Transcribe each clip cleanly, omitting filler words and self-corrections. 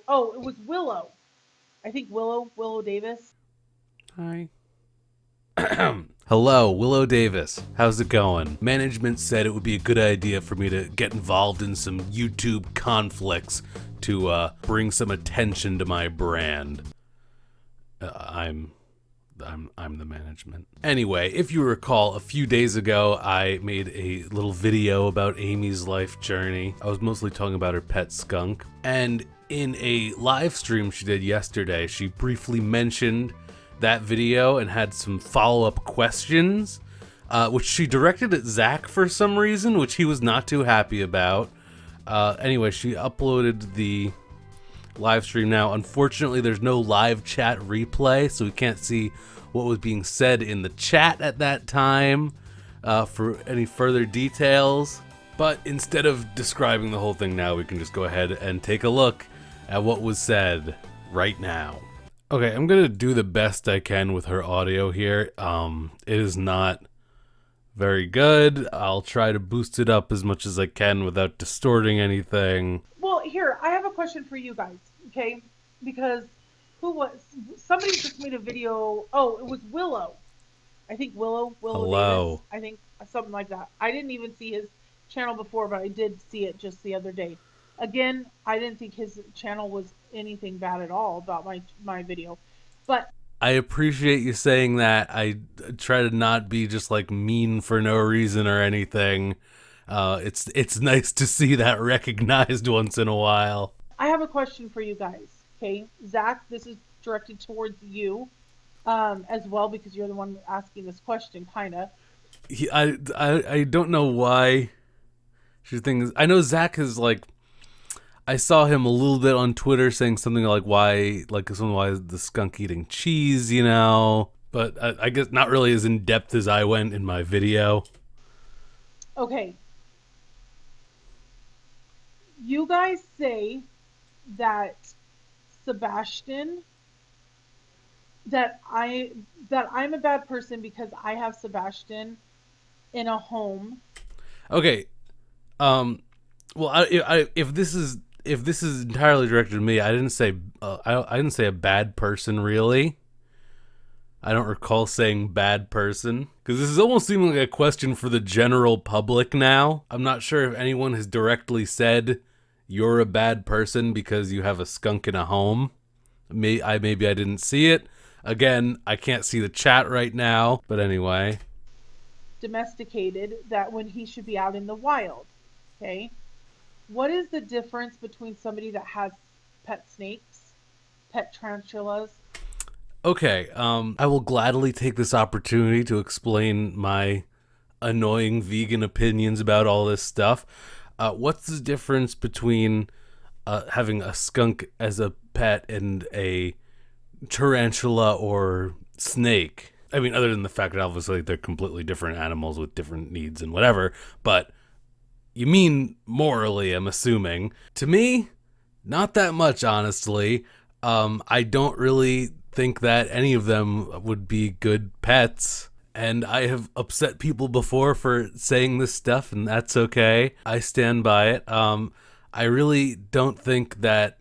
Oh, it was WiLLo. I think WiLLo Davis. Hi. Hello, WiLLo Davis. How's it going? Management said it would be a good idea for me to get involved in some YouTube conflicts to bring some attention to my brand. I'm the management. Anyway, if you recall, a few days ago I made a little video about Amy's life journey. I was mostly talking about her pet skunk, and in a live stream she did yesterday, she briefly mentioned that video and had some follow-up questions, which she directed at Zach for some reason, which he was not too happy about. Anyway, she uploaded the live stream now. Unfortunately, there's no live chat replay, so we can't see what was being said in the chat at that time for any further details. But instead of describing the whole thing now, we can just go ahead and take a look at what was said right now. Okay, I'm gonna do the best I can with her audio here. It is not very good. I'll try to boost it up as much as I can without distorting anything. Well, here, I have a question for you guys, okay? Because somebody just made a video. Oh, it was WiLLo. I think WiLLo Davis. Hello. I think something like that. I didn't even see his channel before, but I did see it just the other day. Again, I didn't think his channel was anything bad at all about my video. But I appreciate you saying that. I try to not be just like mean for no reason or anything. It's nice to see that recognized once in a while. I have a question for you guys, okay? Zach, this is directed towards you as well because you're the one asking this question, kind of. I don't know why she thinks. I know Zach is like. I saw him a little bit on Twitter saying something like why is the skunk eating cheese, you know? But I guess not really as in depth as I went in my video. Okay. You guys say that Sebastian that I'm a bad person because I have Sebastian in a home. Okay. Well, if this is entirely directed at me, I didn't say I didn't say a bad person really. I don't recall saying bad person because this is almost seeming like a question for the general public now. I'm not sure if anyone has directly said you're a bad person because you have a skunk in a home. Maybe I didn't see it. Again, I can't see the chat right now, but anyway. Domesticated, that when he should be out in the wild. Okay? What is the difference between somebody that has pet snakes, pet tarantulas? Okay, I will gladly take this opportunity to explain my annoying vegan opinions about all this stuff. What's the difference between having a skunk as a pet and a tarantula or snake? I mean, other than the fact that obviously they're completely different animals with different needs and whatever, but you mean morally, I'm assuming. To me, not that much, honestly. I don't really think that any of them would be good pets. And I have upset people before for saying this stuff, and that's okay. I stand by it. I really don't think that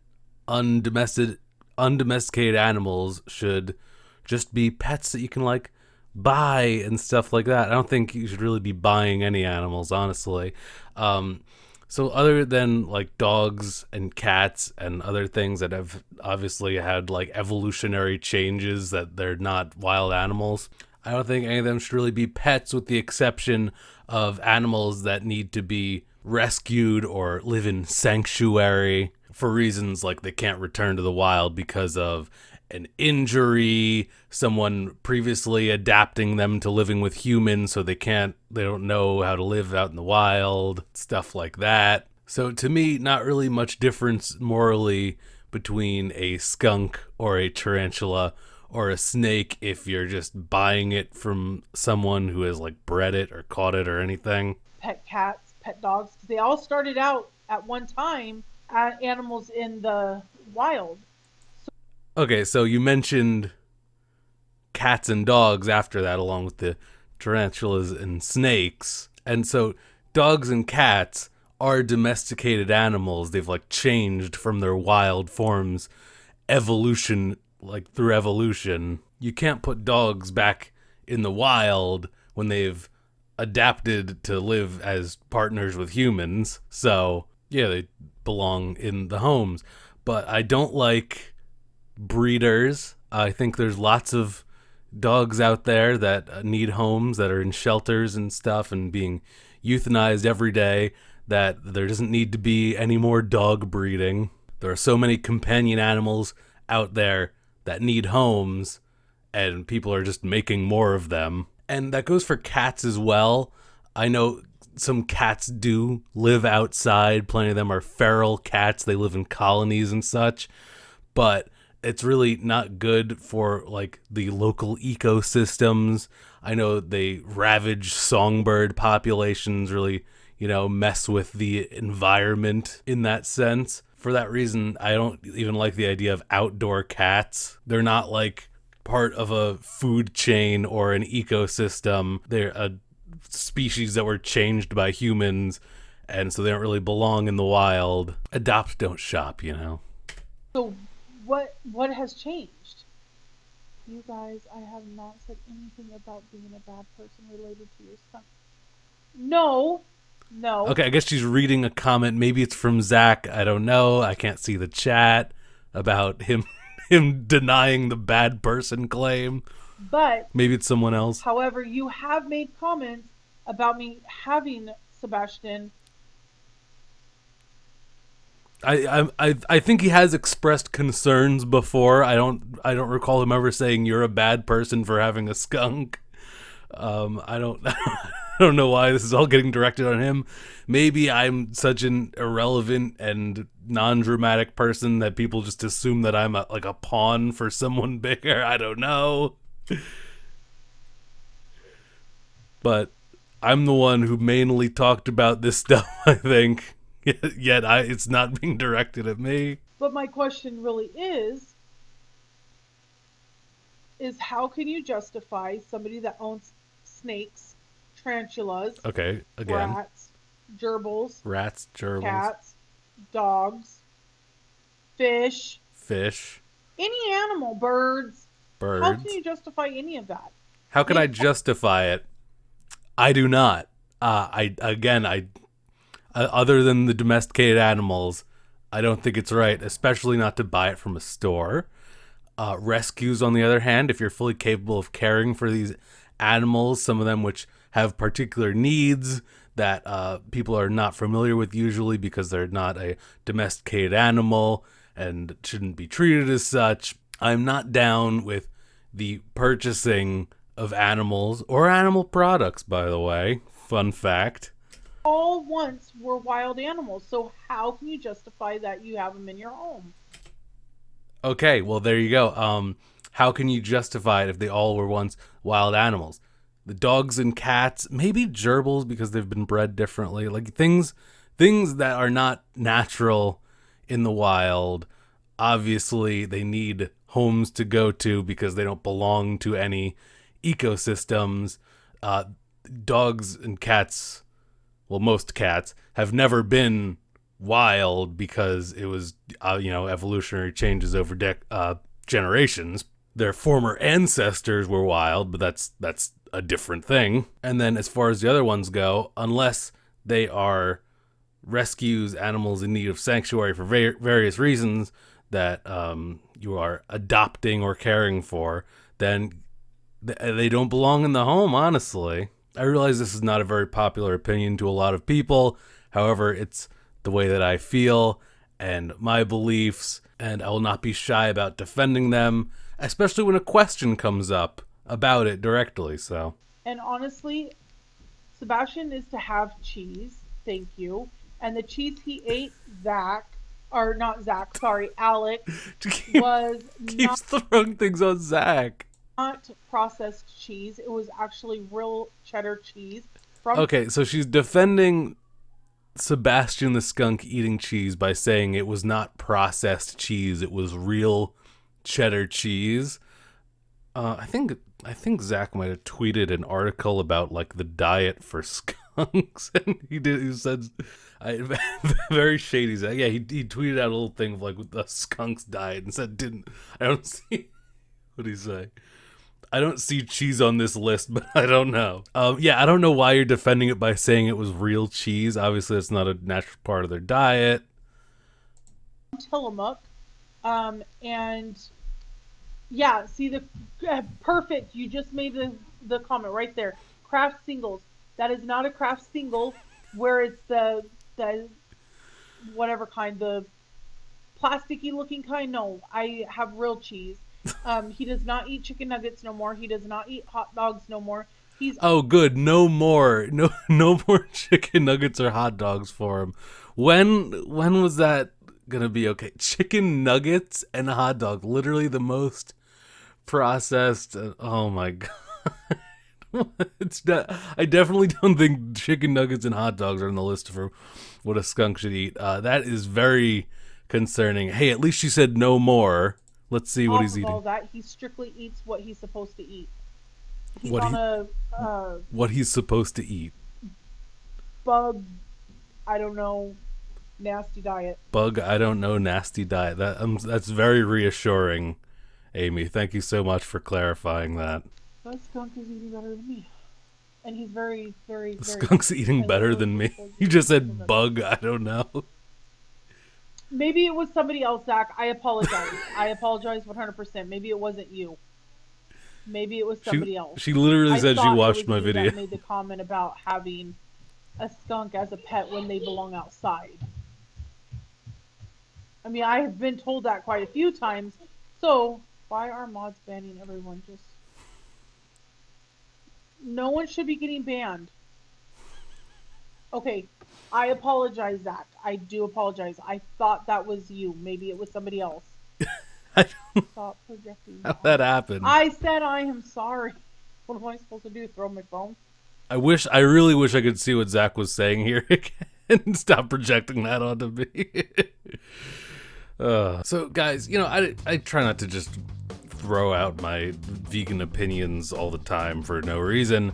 undomesticated animals should just be pets that you can like buy and stuff like that. I don't think you should really be buying any animals, honestly. So other than like dogs and cats and other things that have obviously had like evolutionary changes that they're not wild animals, I don't think any of them should really be pets with the exception of animals that need to be rescued or live in sanctuary for reasons like they can't return to the wild because of an injury, someone previously adapting them to living with humans so they don't know how to live out in the wild, stuff like that. So to me, not really much difference morally between a skunk or a tarantula or a snake if you're just buying it from someone who has like bred it or caught it or anything. Pet cats, pet dogs, because they all started out at one time as animals in the wild. Okay, so you mentioned cats and dogs after that, along with the tarantulas and snakes. And so dogs and cats are domesticated animals. They've like changed from their wild forms, evolution, like through evolution. You can't put dogs back in the wild when they've adapted to live as partners with humans. So, yeah, they belong in the homes. But I don't like breeders. I think there's lots of dogs out there that need homes, that are in shelters and stuff and being euthanized every day, that there doesn't need to be any more dog breeding. There are so many companion animals out there that need homes, and people are just making more of them. And that goes for cats as well. I know some cats do live outside. Plenty of them are feral cats. They live in colonies and such. But it's really not good for like the local ecosystems. I know they ravage songbird populations, really, mess with the environment in that sense. For that reason, I don't even like the idea of outdoor cats. They're not like part of a food chain or an ecosystem. They're a species that were changed by humans, and so they don't really belong in the wild. Adopt, don't shop, So what has changed? You guys, I have not said anything about being a bad person related to your son. No. Okay, I guess she's reading a comment. Maybe it's from Zach. I don't know. I can't see the chat about him denying the bad person claim. But maybe it's someone else. However, you have made comments about me having Sebastian. I think he has expressed concerns before. I don't recall him ever saying you're a bad person for having a skunk. I don't I don't know why this is all getting directed on him. Maybe I'm such an irrelevant and non-dramatic person that people just assume that I'm like a pawn for someone bigger. I don't know. But I'm the one who mainly talked about this stuff, I think. Yet it's not being directed at me. But my question really is how can you justify somebody that owns snakes, tarantulas, okay, again, rats, gerbils, cats, dogs, fish, any animal, birds. How can you justify any of that? How can I justify it? I do not. Other than the domesticated animals, I don't think it's right, especially not to buy it from a store. Rescues, on the other hand, if you're fully capable of caring for these animals, some of them which have particular needs that people are not familiar with usually because they're not a domesticated animal and shouldn't be treated as such. I'm not down with the purchasing of animals or animal products, by the way. Fun fact. All once were wild animals, so how can you justify that you have them in your home? Okay, well, there you go. How can you justify it if they all were once wild animals? The dogs and cats, maybe gerbils because they've been bred differently, like things that are not natural in the wild. Obviously, they need homes to go to because they don't belong to any ecosystems. Dogs and cats, well, most cats have never been wild because it was, evolutionary changes over generations. Their former ancestors were wild, but that's a different thing. And then as far as the other ones go, unless they are rescues, animals in need of sanctuary for various reasons that you are adopting or caring for, then they don't belong in the home, honestly. I realize this is not a very popular opinion to a lot of people. However, it's the way that I feel and my beliefs, and I will not be shy about defending them, especially when a question comes up about it directly. So. And honestly, Sebastian is to have cheese. Thank you. And the cheese he ate, Alec, was keeps throwing things on Zach. Not processed cheese. It was actually real cheddar cheese. Okay, so she's defending Sebastian the skunk eating cheese by saying it was not processed cheese. It was real cheddar cheese. I think Zach might have tweeted an article about like the diet for skunks. skunks, and he said, very shady. He's like, yeah, he tweeted out a little thing of like the skunks died and said I don't see what did he say? I don't see cheese on this list, but I don't know. Yeah, I don't know why you're defending it by saying it was real cheese. Obviously, it's not a natural part of their diet. Tillamook, and yeah, see the perfect. You just made the comment right there. Craft singles. That is not a craft single, where it's the whatever kind, the plasticky looking kind. No, I have real cheese. He does not eat chicken nuggets no more. He does not eat hot dogs no more. Oh, good. No more. No more chicken nuggets or hot dogs for him. When was that gonna be okay? Chicken nuggets and a hot dog, literally the most processed. Oh my god. I definitely don't think chicken nuggets and hot dogs are on the list for what a skunk should eat. That is very concerning. Hey, at least she said no more. Let's see what he's eating. All that, he strictly eats what he's supposed to eat. He's what he's supposed to eat. Bug, I don't know, nasty diet. Bug, I don't know, nasty diet. That's very reassuring, Amy. Thank you so much for clarifying that. That skunk is eating better than me. And he's very, very, the skunk's eating better than me. You just said bug, I don't know. Maybe it was somebody else, Zach. I apologize. I apologize 100%. Maybe it wasn't you. Maybe it was somebody else. She literally said she watched my video. That made the comment about having a skunk as a pet when they belong outside. I mean, I have been told that quite a few times. So, why are mods banning everyone? No one should be getting banned. Okay. I apologize, Zach. I do apologize. I thought that was you. Maybe it was somebody else. Stop projecting. How'd that happen? I said I am sorry. What am I supposed to do? Throw my phone? I really wish I could see what Zach was saying here again. Stop projecting that onto me. So, guys, I try not to just throw out my vegan opinions all the time for no reason,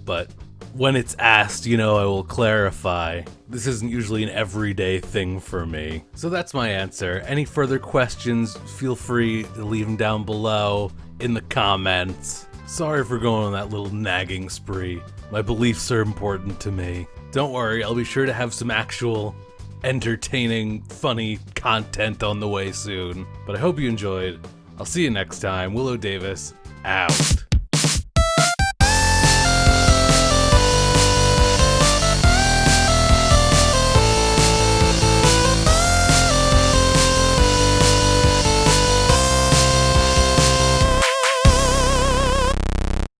but when it's asked, I will clarify. This isn't usually an everyday thing for me. So that's my answer. Any further questions, feel free to leave them down below in the comments. Sorry for going on that little nagging spree. My beliefs are important to me. Don't worry, I'll be sure to have some actual entertaining, funny content on the way soon. But I hope you enjoyed. I'll see you next time. WiLLo Davis, out.